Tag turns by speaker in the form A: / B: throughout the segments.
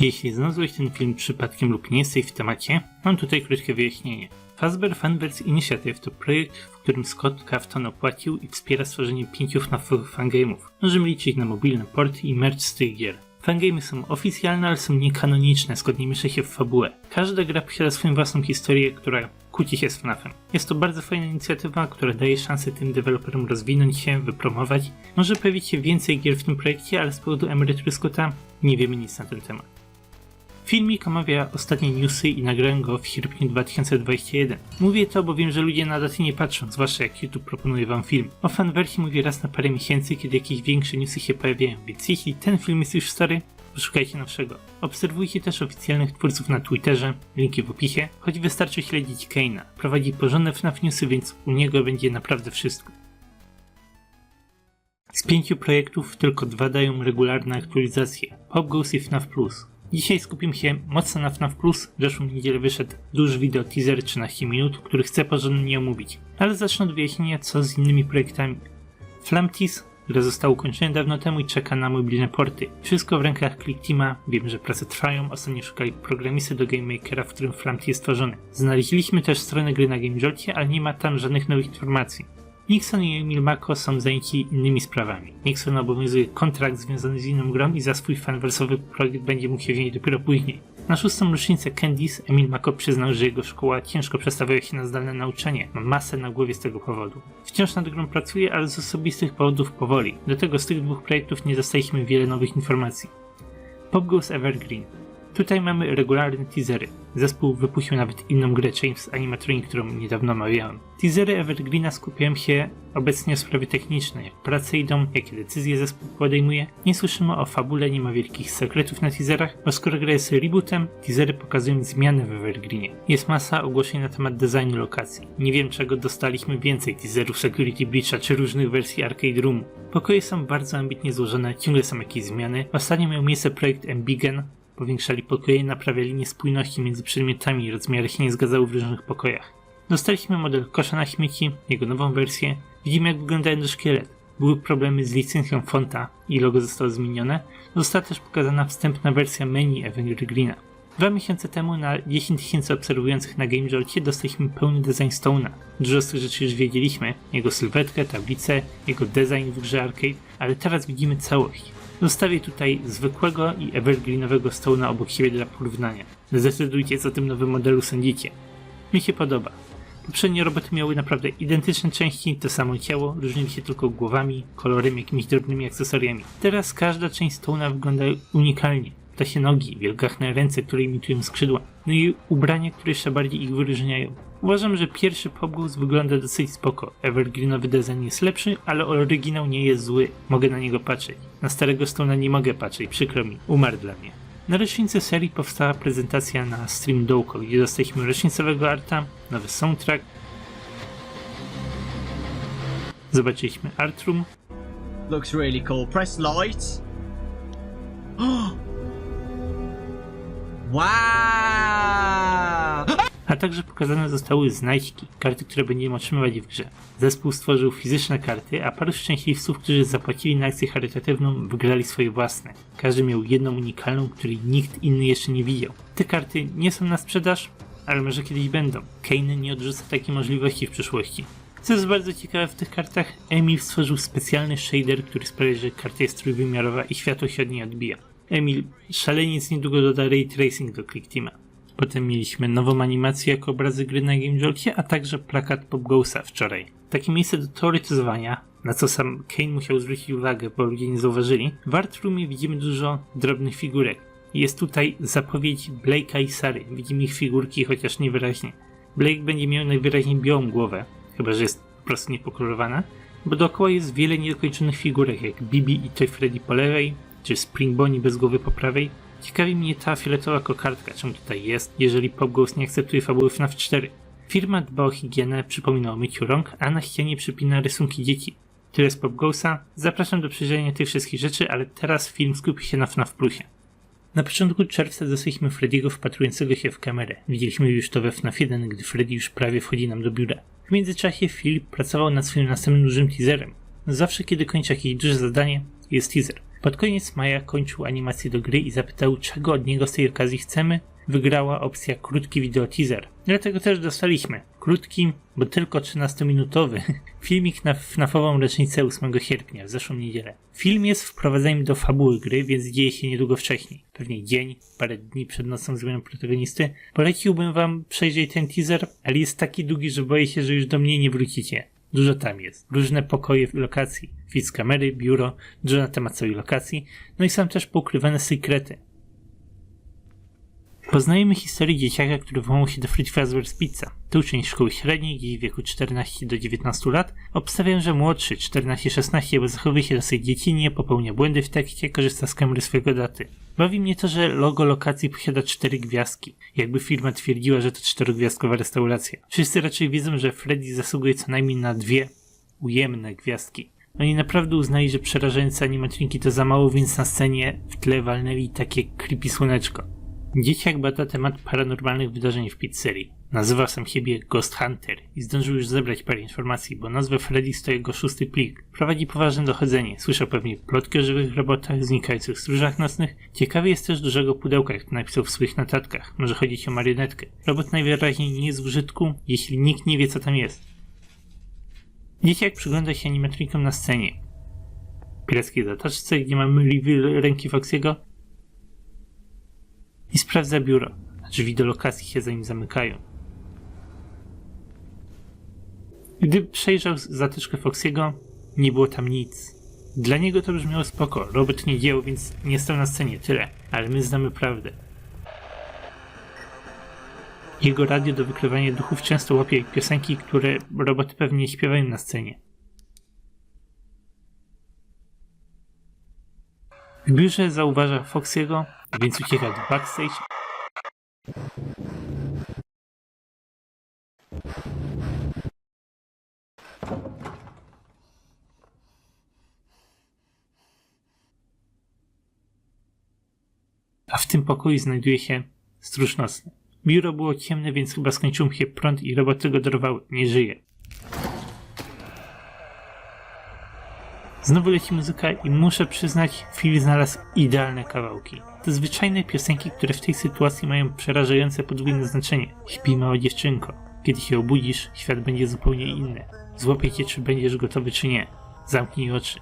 A: Jeśli znalazłeś ten film przypadkiem lub nie jesteś w temacie, mam tutaj krótkie wyjaśnienie. Fazbear Fanverse Initiative to projekt, w którym Scott Crafton opłacił i wspiera stworzenie 5 FNAFowych fangame'ów. Możemy liczyć na mobilne porty i merch z tych gier. Fangame'y są oficjalne, ale są niekanoniczne, Scott nie miesza się w fabułę. Każda gra posiada swoją własną historię, która kłóci się z FNAFem. Jest to bardzo fajna inicjatywa, która daje szansę tym deweloperom rozwinąć się, wypromować. Może pojawić się więcej gier w tym projekcie, ale z powodu emerytury Scotta nie wiemy nic na ten temat. Filmik omawia ostatnie newsy i nagrałem go w sierpniu 2021. Mówię to, bo wiem, że ludzie na daty nie patrzą, zwłaszcza jak YouTube proponuje wam film. O fanwersji mówię raz na parę miesięcy, kiedy jakieś większe newsy się pojawiają, więc jeśli ten film jest już stary, poszukajcie nowszego. Obserwujcie też oficjalnych twórców na Twitterze, linki w opisie, choć wystarczy śledzić Kane'a. Prowadzi porządne FNAF newsy, więc u niego będzie naprawdę wszystko. Z 5 projektów tylko 2 dają regularne aktualizacje, PopGoes i FNAF+. Dzisiaj skupimy się mocno na FNAF+, w zeszłą niedzielę wyszedł duży wideo teaser 13 minut, który chcę porządnie omówić. Ale zacznę od wyjaśnienia co z innymi projektami. Flamtis, które zostało ukończone dawno temu i czeka na mobilne porty. Wszystko w rękach ClickTeama, wiem, że prace trwają, ostatnio szukali programisty do Game Makera, w którym Flamtis jest stworzony. Znaleźliśmy też stronę gry na GameJolcie, ale nie ma tam żadnych nowych informacji. Nixon i Emil Mako są zajęci innymi sprawami. Nixon obowiązuje kontrakt związany z inną grą i za swój fanwersowy projekt będzie mógł się wziąć dopiero później. Na 6. rocznicę Candice Emil Mako przyznał, że jego szkoła ciężko przestawiała się na zdalne nauczanie. Ma masę na głowie z tego powodu. Wciąż nad grą pracuje, ale z osobistych powodów powoli. Do tego z tych 2 projektów nie dostaliśmy wiele nowych informacji. PopGoes Evergreen. Tutaj mamy regularne teasery. Zespół wypuścił nawet inną grę Chains Animatronic, którą niedawno omawiałem. Teasery Evergreena skupiają się obecnie o sprawy techniczne, jak prace idą, jakie decyzje zespół podejmuje. Nie słyszymy o fabule, nie ma wielkich sekretów na teaserach, bo skoro gra jest rebootem, teasery pokazują zmiany w Evergreenie. Jest masa ogłoszeń na temat designu lokacji. Nie wiem czego dostaliśmy więcej teaserów Security Breacha czy różnych wersji Arcade Roomu. Pokoje są bardzo ambitnie złożone, ciągle są jakieś zmiany. Ostatnio miał miejsce projekt Embiggen. Powiększali pokoje i naprawiali niespójności między przedmiotami i rozmiary się nie zgadzały w różnych pokojach. Dostaliśmy model kosza na śmieci, jego nową wersję. Widzimy jak wygląda endoszkielet. Były problemy z licencją fonta i logo zostało zmienione. Została też pokazana wstępna wersja menu Evergreena. 2 miesiące temu na 10 000 obserwujących na GameJolcie dostaliśmy pełny design Stone'a. Dużo z tych rzeczy już wiedzieliśmy, jego sylwetkę, tablicę, jego design w grze arcade, ale teraz widzimy całość. Zostawię tutaj zwykłego i evergreenowego Stone'a obok siebie dla porównania. Zdecydujcie co o tym nowym modelu sądzicie. Mi się podoba. Poprzednie roboty miały naprawdę identyczne części, to samo ciało, różnili się tylko głowami, kolorem, jakimiś drobnymi akcesoriami. Teraz każda część Stone'a wygląda unikalnie. Ptasie nogi, wielgachne ręce, które imitują skrzydła, no i ubrania, które jeszcze bardziej ich wyróżniają. Uważam, że pierwszy PopGoes wygląda dosyć spoko. Evergreenowy design jest lepszy, ale oryginał nie jest zły. Mogę na niego patrzeć. Na starego Stone'a nie mogę patrzeć, przykro mi. Umarł dla mnie. Na rocznicę serii powstała prezentacja na Stream Dołko, gdzie dostaliśmy rocznicowego arta, nowy soundtrack. Zobaczyliśmy art room.
B: Looks really cool. Press lights. Wow!
A: A także pokazane zostały znajdźki, karty, które będziemy otrzymywać w grze. Zespół stworzył fizyczne karty, a paru szczęśliwców, którzy zapłacili na akcję charytatywną, wygrali swoje własne. Każdy miał jedną unikalną, której nikt inny jeszcze nie widział. Te karty nie są na sprzedaż, ale może kiedyś będą. Kane nie odrzuca takiej możliwości w przyszłości. Co jest bardzo ciekawe w tych kartach, Emil stworzył specjalny shader, który sprawia, że karta jest trójwymiarowa i światło się od niej odbija. Emil, szaleniec, niedługo doda Ray Tracing do ClickTeama. Potem mieliśmy nową animację jako obrazy gry na GameJolcie, a także plakat PopGoesa wczoraj. Takie miejsce do teoretyzowania, na co sam Kane musiał zwrócić uwagę, bo ludzie nie zauważyli. W Art Roomie widzimy dużo drobnych figurek. Jest tutaj zapowiedź Blake'a i Sary. Widzimy ich figurki, chociaż niewyraźnie. Blake będzie miał najwyraźniej białą głowę, chyba że jest po prostu niepokolorowana, bo dookoła jest wiele niedokończonych figurek, jak Bibi i Toy Freddy po lewej, czy Spring Bonnie bez głowy po prawej. Ciekawi mnie ta fioletowa kokardka, czemu tutaj jest, jeżeli PopGoes nie akceptuje fabuły FNAF 4. Firma dba o higienę, przypomina o myciu rąk, a na ścianie przypina rysunki dzieci. Tyle z PopGoesa. Zapraszam do przejrzenia tych wszystkich rzeczy, ale teraz film skupi się na FNAF Plusie. Na początku czerwca dostaliśmy Freddy'ego wpatrującego się w kamerę. Widzieliśmy już to we FNAF 1, gdy Freddy już prawie wchodzi nam do biura. W międzyczasie Filip pracował nad swoim następnym dużym teaserem. Zawsze kiedy kończy jakieś duże zadanie, jest teaser. Pod koniec maja kończył animację do gry i zapytał, czego od niego z tej okazji chcemy. Wygrała opcja krótki video teaser. Dlatego też dostaliśmy krótki, bo tylko 13-minutowy filmik na FNAF-ową rocznicę 8 sierpnia, w zeszłą niedzielę. Film jest wprowadzeniem do fabuły gry, więc dzieje się niedługo wcześniej. Pewnie dzień, parę dni przed nocną zmianą protagonisty. Poleciłbym wam przejrzeć ten teaser, ale jest taki długi, że boję się, że już do mnie nie wrócicie. Dużo tam jest. Różne pokoje w lokacji, widz kamery, biuro, dużo na temat całej lokacji, no i są też poukrywane sekrety. Poznajemy historię dzieciaka, który włamał się do Freddy Fazbear's Pizza. To uczeń szkoły średniej, gdzieś w wieku 14 do 19 lat. Obstawiam, że młodszy, 14-16, bo zachowuje się dosyć dziecinnie, popełnia błędy w tekście, korzysta z kamery swojego daty. Bawi mnie to, że logo lokacji posiada 4 gwiazdki. Jakby firma twierdziła, że to 4-gwiazdkowa restauracja. Wszyscy raczej wiedzą, że Freddy zasługuje co najmniej na 2 ujemne gwiazdki. Oni naprawdę uznali, że przerażające animatroniki to za mało, więc na scenie w tle walnęli takie creepy słoneczko. Dzieciak bada temat paranormalnych wydarzeń w pizzerii. Nazywa sam siebie Ghost Hunter i zdążył już zebrać parę informacji, bo nazwę Freddy to jego 6. plik. Prowadzi poważne dochodzenie. Słyszał pewnie plotki o żywych robotach, znikających stróżach nocnych. Ciekawy jest też dużego pudełka, jak to napisał w swoich notatkach. Może chodzić o marionetkę. Robot najwyraźniej nie jest w użytku, jeśli nikt nie wie, co tam jest. Dzieciak przygląda się animatronikom na scenie. Pirackiej zatoczce, gdzie mamy ręki Foxy'ego. I sprawdza biuro. Drzwi do lokacji się za nim zamykają. Gdy przejrzał zatyczkę Foxy'ego, nie było tam nic. Dla niego to brzmiało spoko. Robot nie działał, więc nie stał na scenie. Tyle. Ale my znamy prawdę. Jego radio do wykrywania duchów często łapie piosenki, które roboty pewnie śpiewają na scenie. W biurze zauważa Foxy'ego, więc ucieka do backstage. A w tym pokoju znajduje się stróż nocny. Biuro było ciemne, więc chyba skończył się prąd i roboty go dorwały. Nie żyje. Znowu leci muzyka i muszę przyznać, Phil znalazł idealne kawałki. To zwyczajne piosenki, które w tej sytuacji mają przerażające podwójne znaczenie. Śpi, mała dziewczynko. Kiedy się obudzisz, świat będzie zupełnie inny. Złapię cię, czy będziesz gotowy, czy nie. Zamknij oczy.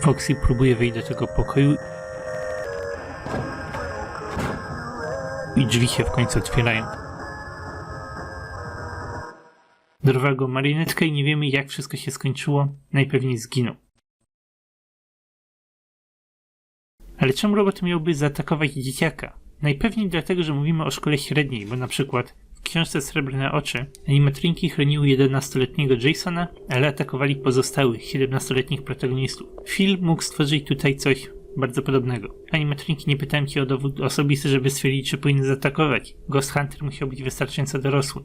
A: Foxy próbuje wejść do tego pokoju i drzwi się w końcu otwierają. Dorwa go marionetka i nie wiemy, jak wszystko się skończyło. Najpewniej zginął. Ale czemu robot miałby zaatakować dzieciaka? Najpewniej dlatego, że mówimy o szkole średniej, bo na przykład w książce Srebrne oczy animatroniki chroniły 11-letniego Jasona, ale atakowali pozostałych 17-letnich protagonistów. Phil mógł stworzyć tutaj coś bardzo podobnego. Animatroniki nie pytałem cię o dowód osobisty, żeby stwierdzić, czy powinien zaatakować. Ghost Hunter musiał być wystarczająco dorosły.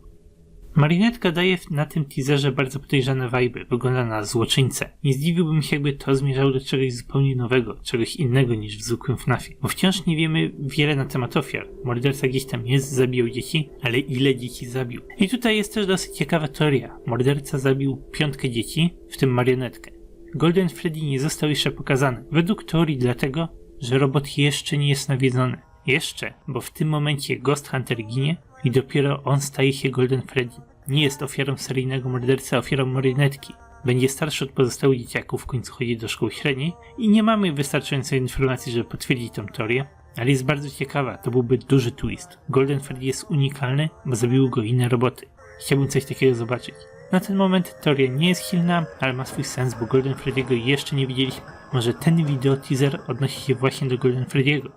A: Marionetka daje na tym teaserze bardzo podejrzane wajby. Wygląda na złoczyńcę. Nie zdziwiłbym się, jakby to zmierzało do czegoś zupełnie nowego, czegoś innego niż w zwykłym FNAF-ie. Bo wciąż nie wiemy wiele na temat ofiar. Morderca gdzieś tam jest, zabijał dzieci, ale ile dzieci zabił? I tutaj jest też dosyć ciekawa teoria. Morderca zabił 5 dzieci, w tym marionetkę. Golden Freddy nie został jeszcze pokazany. Według teorii dlatego, że robot jeszcze nie jest nawiedzony. Jeszcze, bo w tym momencie Ghost Hunter ginie i dopiero on staje się Golden Freddy. Nie jest ofiarą seryjnego mordercy, a ofiarą marionetki. Będzie starszy od pozostałych dzieciaków, w końcu chodzi do szkoły średniej i nie mamy wystarczającej informacji, żeby potwierdzić tę teorię, ale jest bardzo ciekawa, to byłby duży twist. Golden Freddy jest unikalny, bo zabiły go inne roboty. Chciałbym coś takiego zobaczyć. Na ten moment teoria nie jest silna, ale ma swój sens, bo Golden Freddy'ego jeszcze nie widzieliśmy. Może ten wideo teaser odnosi się właśnie do Golden Freddy'ego.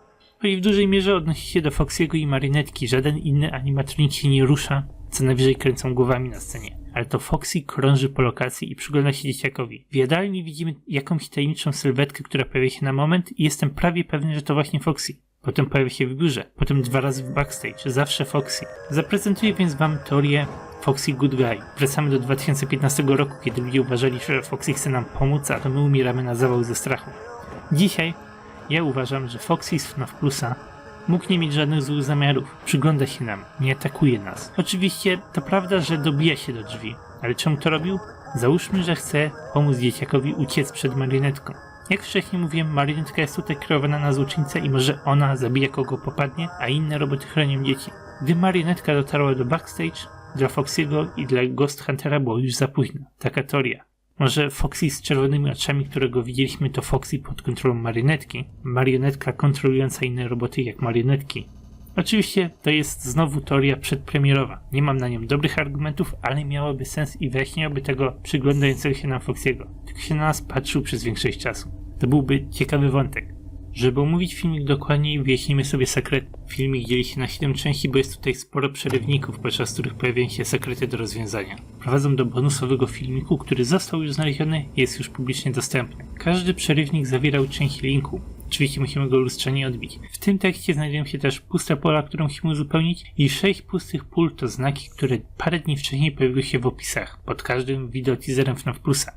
A: I w dużej mierze odnosi się do Foxy'ego i marionetki. Żaden inny animatronik się nie rusza, co najwyżej kręcą głowami na scenie. Ale to Foxy krąży po lokacji i przygląda się dzieciakowi. W jadalni widzimy jakąś tajemniczą sylwetkę, która pojawia się na moment i jestem prawie pewny, że to właśnie Foxy. Potem pojawia się w biurze, potem 2 razy w backstage, zawsze Foxy. Zaprezentuję więc wam teorię Foxy Good Guy. Wracamy do 2015 roku, kiedy ludzie uważali, że Foxy chce nam pomóc, a to my umieramy na zawał ze strachu. Dzisiaj ja uważam, że Foxy z FNAF Plusa Mógł nie mieć żadnych złych zamiarów. Przygląda się nam, nie atakuje nas. Oczywiście to prawda, że dobija się do drzwi. Ale czemu to robił? Załóżmy, że chce pomóc dzieciakowi uciec przed marionetką. Jak wcześniej mówiłem, marionetka jest tutaj kreowana na złoczyńcę i może ona zabija kogo popadnie, a inne roboty chronią dzieci. Gdy marionetka dotarła do backstage, dla Foxy'ego i dla Ghost Huntera było już za późno. Taka teoria. Może Foxy z czerwonymi oczami, którego widzieliśmy, to Foxy pod kontrolą marionetki. Marionetka kontrolująca inne roboty jak marionetki. Oczywiście to jest znowu teoria przedpremierowa. Nie mam na nią dobrych argumentów, ale miałoby sens i wyjaśniałoby tego przyglądającego się nam Foxy'ego. Tylko się na nas patrzył przez większość czasu. To byłby ciekawy wątek. Żeby omówić filmik dokładniej, wyjaśnijmy sobie sekret. Filmik dzieli się na 7 części, bo jest tutaj sporo przerywników, podczas których pojawiają się sekrety do rozwiązania. Prowadzą do bonusowego filmiku, który został już znaleziony i jest już publicznie dostępny. Każdy przerywnik zawierał część linku. Oczywiście musimy go lustrzanie odbić. W tym tekście znajdują się też puste pola, które musimy uzupełnić, i 6 pustych pól to znaki, które parę dni wcześniej pojawiły się w opisach, pod każdym wideo teaserem FNAF Plusa.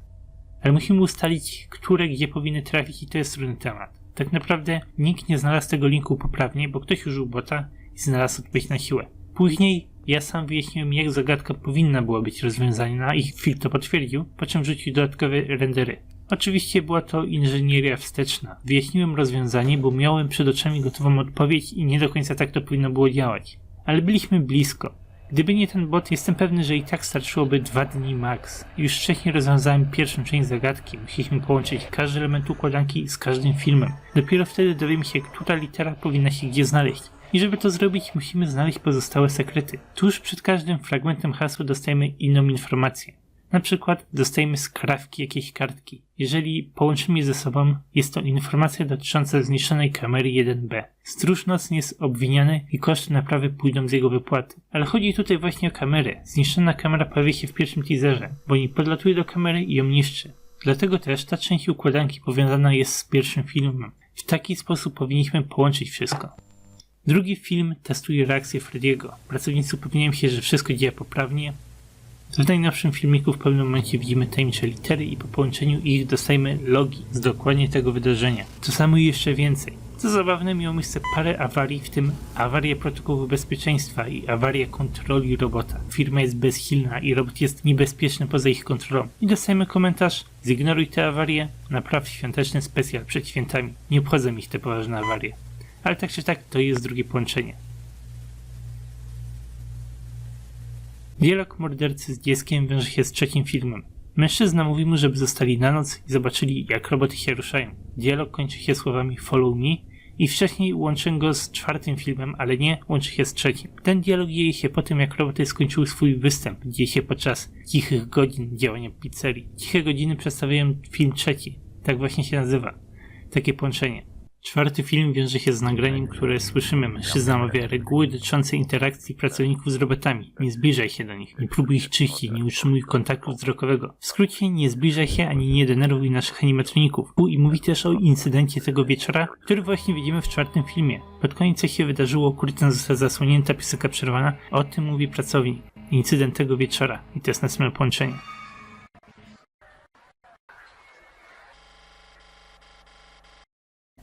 A: Ale musimy ustalić, które gdzie powinny trafić, i to jest trudny temat. Tak naprawdę nikt nie znalazł tego linku poprawnie, bo ktoś użył bota i znalazł odpowiedź na siłę. Później ja sam wyjaśniłem, jak zagadka powinna była być rozwiązana i Phil to potwierdził, po czym wrzucił dodatkowe rendery. Oczywiście była to inżynieria wsteczna. Wyjaśniłem rozwiązanie, bo miałem przed oczami gotową odpowiedź i nie do końca tak to powinno było działać. Ale byliśmy blisko. Gdyby nie ten bot, jestem pewny, że i tak starczyłoby 2 dni max. Już wcześniej rozwiązałem pierwszą część zagadki. Musieliśmy połączyć każdy element układanki z każdym filmem. Dopiero wtedy dowiemy się, która litera powinna się gdzie znaleźć. I żeby to zrobić, musimy znaleźć pozostałe sekrety. Tuż przed każdym fragmentem hasła dostajemy inną informację. Na przykład dostajemy skrawki jakiejś kartki. Jeżeli połączymy je ze sobą, jest to informacja dotycząca zniszczonej kamery 1B. Stróż nocny jest obwiniany i koszty naprawy pójdą z jego wypłaty. Ale chodzi tutaj właśnie o kamerę. Zniszczona kamera pojawia się w pierwszym teaserze, bo nie podlatuje do kamery i ją niszczy. Dlatego też ta część układanki powiązana jest z pierwszym filmem. W taki sposób powinniśmy połączyć wszystko. Drugi film testuje reakcję Freddy'ego. Pracownicy upewniają się, że wszystko działa poprawnie. W najnowszym filmiku w pewnym momencie widzimy tajemnicze litery i po połączeniu ich dostajemy logi z dokładnie tego wydarzenia. To samo i jeszcze więcej. Co zabawne, miało miejsce parę awarii, w tym awaria protokołu bezpieczeństwa i awaria kontroli robota. Firma jest bezsilna i robot jest niebezpieczny poza ich kontrolą. I dostajemy komentarz: zignoruj te awarie, napraw świąteczny specjal przed świętami. Nie obchodzą ich te poważne awarie. Ale tak czy tak, to jest drugie połączenie. Dialog mordercy z dzieckiem wiąże się z trzecim filmem. Mężczyzna mówi mu, żeby zostali na noc i zobaczyli, jak roboty się ruszają. Dialog kończy się słowami follow me i wcześniej łączy go z czwartym filmem, ale nie łączy się z trzecim. Ten dialog dzieje się po tym, jak roboty skończyły swój występ. Dzieje się podczas cichych godzin działania pizzerii. Ciche godziny przedstawiają film trzeci. Tak właśnie się nazywa. Takie połączenie. Czwarty film wiąże się z nagraniem, które słyszymy. Mężczyzna omawia reguły dotyczące interakcji pracowników z robotami. Nie zbliżaj się do nich, nie próbuj ich czyścić, nie utrzymuj kontaktu wzrokowego. W skrócie, nie zbliżaj się ani nie denerwuj naszych animatroników. I mówi też o incydencie tego wieczora, który właśnie widzimy w czwartym filmie. Pod koniec co się wydarzyło, kurtyna została zasłonięta, piosenka przerwana. O tym mówi pracownik. Incydent tego wieczora. I to jest następne połączenie.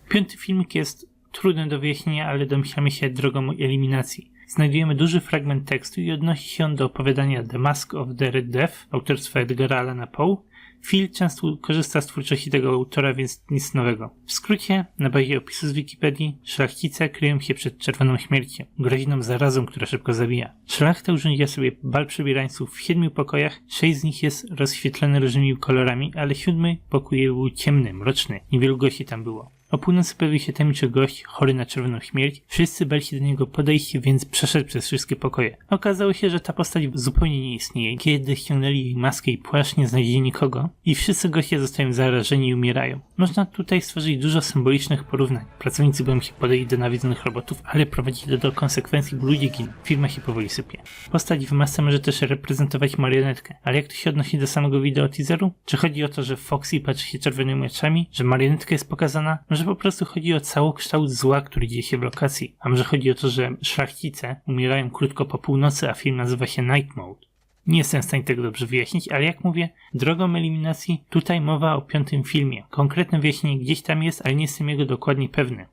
A: Piąty filmik jest trudny do wyjaśnienia, ale domyślamy się drogą eliminacji. Znajdujemy duży fragment tekstu i odnosi się on do opowiadania The Mask of the Red Death autorstwa Edgara Allana Poe. Phil często korzysta z twórczości tego autora, więc nic nowego. W skrócie, na bazie opisu z Wikipedii, szlachcice kryją się przed czerwoną śmiercią, groźną zarazą, która szybko zabija. Szlachta urządziła sobie bal przebierańców w 7 pokojach, 6 z nich jest rozświetlone różnymi kolorami, ale 7 pokój był ciemny, mroczny, niewielu gości tam było. O północy pojawił się tajemniczy gość, chory na czerwoną śmierć. Wszyscy bali się do niego podejść, więc przeszedł przez wszystkie pokoje. Okazało się, że ta postać zupełnie nie istnieje. Kiedy ściągnęli jej maskę i płaszcz, nie znaleźli nikogo i wszyscy goście zostają zarażeni i umierają. Można tutaj stworzyć dużo symbolicznych porównań. Pracownicy boją się podejść do nawiedzonych robotów, ale prowadzi to do konsekwencji, bo ludzie giną. Firma się powoli sypie. Postać w masce może też reprezentować marionetkę. Ale jak to się odnosi do samego wideo teaseru? Czy chodzi o to, że Foxy patrzy się czerwonymi oczami? Że marionetka jest pokazana? Może po prostu chodzi o całokształt zła, który dzieje się w lokacji. A może chodzi o to, że szlachcice umierają krótko po północy, a film nazywa się Night Mode. Nie jestem w stanie tego dobrze wyjaśnić, ale jak mówię, drogą eliminacji tutaj mowa o piątym filmie. Konkretne wyjaśnienie gdzieś tam jest, ale nie jestem jego dokładnie pewny.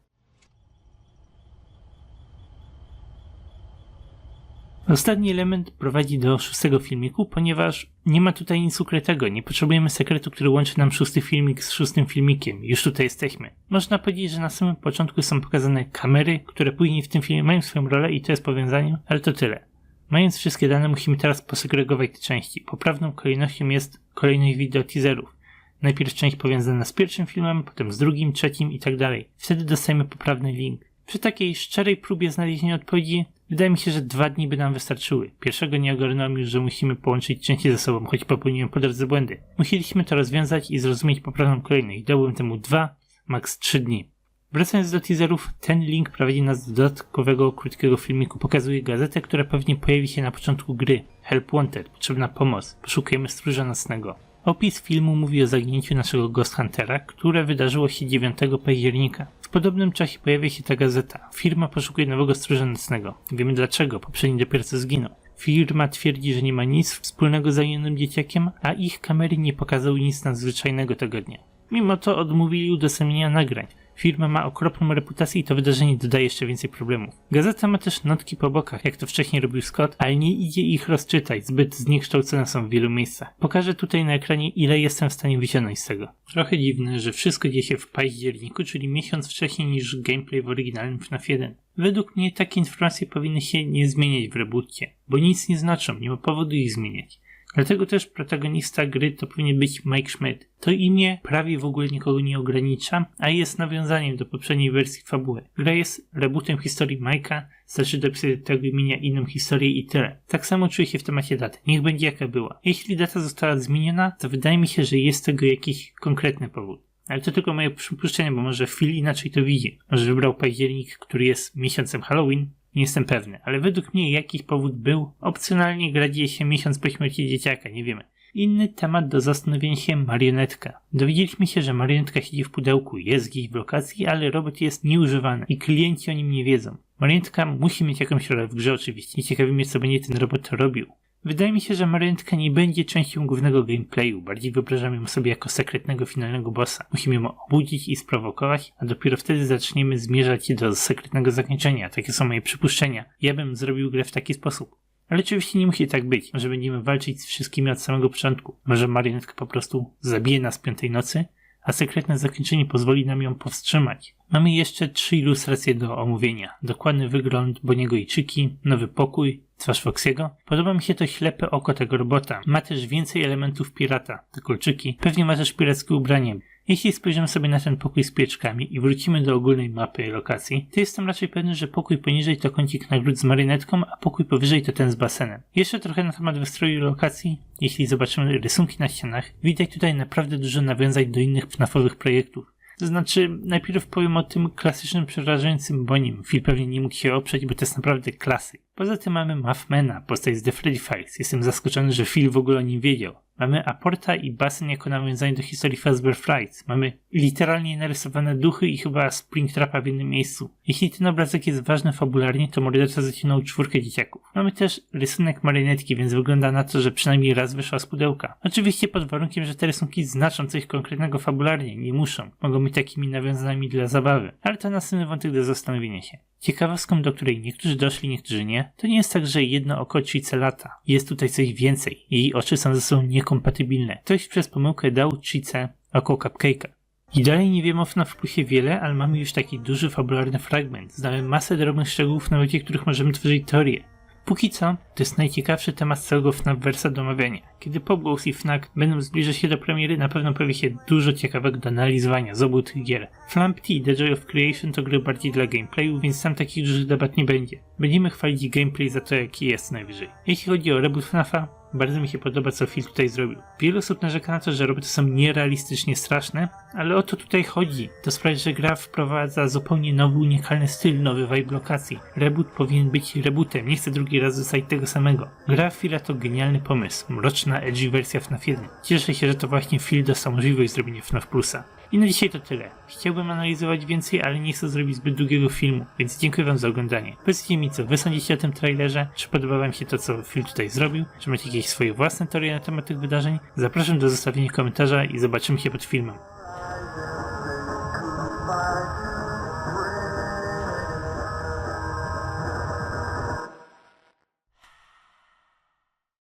A: Ostatni element prowadzi do 6. filmiku, ponieważ nie ma tutaj nic ukrytego, nie potrzebujemy sekretu, który łączy nam 6. filmik z 6. filmikiem. Już tutaj jesteśmy. Można powiedzieć, że na samym początku są pokazane kamery, które później w tym filmie mają swoją rolę i to jest powiązanie, ale to tyle. Mając wszystkie dane, musimy teraz posegregować te części. Poprawną kolejnością jest kolejność wideo teaserów. Najpierw część powiązana z pierwszym filmem, potem z drugim, trzecim i tak dalej. Wtedy dostajemy poprawny link. Przy takiej szczerej próbie znalezienia odpowiedzi wydaje mi się, że 2 dni by nam wystarczyły. Pierwszego nie ogarnąłem już, że musimy połączyć części ze sobą, choć popełniłem po drodze błędy. Musieliśmy to rozwiązać i zrozumieć poprawną kolejność. Dałbym temu 2, maks 3 dni. Wracając do teaserów, ten link prowadzi nas do dodatkowego, krótkiego filmiku. Pokazuje gazetę, która pewnie pojawi się na początku gry. Help Wanted, potrzebna pomoc. Poszukujemy stróża nocnego. Opis filmu mówi o zaginięciu naszego Ghost Huntera, które wydarzyło się 9 października. W podobnym czasie pojawia się ta gazeta. Firma poszukuje nowego stróża nocnego. Wiemy dlaczego, poprzedni dopiero co zginął. Firma twierdzi, że nie ma nic wspólnego z zaginionym dzieciakiem, a ich kamery nie pokazały nic nadzwyczajnego tego dnia. Mimo to odmówili udostępnienia nagrań. Firma ma okropną reputację i to wydarzenie dodaje jeszcze więcej problemów. Gazeta ma też notki po bokach, jak to wcześniej robił Scott, ale nie idzie ich rozczytać, zbyt zniekształcone są w wielu miejscach. Pokażę tutaj na ekranie, ile jestem w stanie wyciągnąć z tego. Trochę dziwne, że wszystko dzieje się w październiku, czyli miesiąc wcześniej niż gameplay w oryginalnym FNAF 1. Według mnie takie informacje powinny się nie zmieniać w reboocie, bo nic nie znaczą, nie ma powodu ich zmieniać. Dlatego też protagonista gry to powinien być Mike Schmidt. To imię prawie w ogóle nikogo nie ogranicza, a jest nawiązaniem do poprzedniej wersji fabuły. Gra jest rebootem historii Mike'a, znaczy dopisać do tego imienia inną historię i tyle. Tak samo czuję się w temacie daty, niech będzie jaka była. Jeśli data została zmieniona, to wydaje mi się, że jest tego jakiś konkretny powód. Ale to tylko moje przypuszczenie, bo może Phil inaczej to widzi. Może wybrał październik, który jest miesiącem Halloween. Nie jestem pewny, ale według mnie jakiś powód był. Opcjonalnie gra dzieje się miesiąc po śmierci dzieciaka, nie wiemy. Inny temat do zastanowienia się: marionetka. Dowiedzieliśmy się, że marionetka siedzi w pudełku, jest gdzieś w lokacji, ale robot jest nieużywany i klienci o nim nie wiedzą. Marionetka musi mieć jakąś rolę w grze oczywiście i ciekawi mnie, co będzie ten robot robił. Wydaje mi się, że marionetka nie będzie częścią głównego gameplayu, bardziej wyobrażam ją sobie jako sekretnego finalnego bossa. Musimy ją obudzić i sprowokować, a dopiero wtedy zaczniemy zmierzać do sekretnego zakończenia. Takie są moje przypuszczenia. Ja bym zrobił grę w taki sposób. Ale oczywiście nie musi tak być. Może będziemy walczyć z wszystkimi od samego początku. Może marionetka po prostu zabije nas 5 nocy, a sekretne zakończenie pozwoli nam ją powstrzymać. Mamy jeszcze 3 ilustracje do omówienia. Dokładny wygląd Boniego i Chicky, nowy pokój, twarz Foxy'ego. Podoba mi się to ślepe oko tego robota. Ma też więcej elementów pirata, te kolczyki. Pewnie ma też pirackie ubranie. Jeśli spojrzymy sobie na ten pokój z pieczkami i wrócimy do ogólnej mapy lokacji, to jestem raczej pewny, że pokój poniżej to kącik nagród z marionetką, a pokój powyżej to ten z basenem. Jeszcze trochę na temat wystroju lokacji. Jeśli zobaczymy rysunki na ścianach, widać tutaj naprawdę dużo nawiązań do innych FNAF-owych projektów. To znaczy, najpierw powiem o tym klasycznym, przerażającym Bonim. Phil pewnie nie mógł się oprzeć, bo to jest naprawdę klasyk. Poza tym mamy Muffmana, postać z The Freddy Files. Jestem zaskoczony, że Phil w ogóle o nim wiedział. Mamy Apporta i basen jako nawiązanie do historii Fazbear Frights. Mamy literalnie narysowane duchy i chyba Springtrapa w jednym miejscu. Jeśli ten obrazek jest ważny fabularnie, to morderca zacinał 4 dzieciaków. Mamy też rysunek marionetki, więc wygląda na to, że przynajmniej raz wyszła z pudełka. Oczywiście pod warunkiem, że te rysunki znaczą coś konkretnego fabularnie. Nie muszą. Mogą być takimi nawiązaniami dla zabawy. Ale to następny wątek do zastanowienia się. Ciekawostką, do której niektórzy doszli, niektórzy nie, to nie jest tak, że jedno oko Chice lata. Jest tutaj coś więcej. Jej oczy są ze sobą niekompatybilne. Ktoś przez pomyłkę dał Chice oko Cupcake'a. I dalej nie wiemy o FNAF Plusie wiele, ale mamy już taki duży fabularny fragment. Znamy masę drobnych szczegółów, na bazie których możemy tworzyć teorie. Póki co, to jest najciekawszy temat całego FNAF-versa do omawiania. Kiedy Popghost i FNAF będą zbliżać się do premiery, na pewno pojawi się dużo ciekawego do analizowania z obu tych gier. Flampty i The Joy of Creation to gry bardziej dla gameplayu, więc tam takich dużych debat nie będzie. Będziemy chwalić gameplay za to, jaki jest najwyżej. Jeśli chodzi o reboot FNAFa, bardzo mi się podoba, co Phil tutaj zrobił. Wiele osób narzeka na to, że roboty są nierealistycznie straszne, ale o to tutaj chodzi. To sprawia, że gra wprowadza zupełnie nowy, unikalny styl, nowy vibe lokacji. Reboot powinien być rebootem, nie chcę drugi raz zostać tego samego. Gra Phila to genialny pomysł, mroczna, edgy wersja FNAF 1. Cieszę się, że to właśnie Phil dostał możliwość zrobienia FNAF Plusa. I na dzisiaj to tyle. Chciałbym analizować więcej, ale nie chcę zrobić zbyt długiego filmu, więc dziękuję wam za oglądanie. Powiedzcie mi, co wy sądzicie o tym trailerze, czy podoba wam się to, co Phil tutaj zrobił, czy macie jakieś swoje własne teorie na temat tych wydarzeń. Zapraszam do zostawienia komentarza i zobaczymy się pod filmem.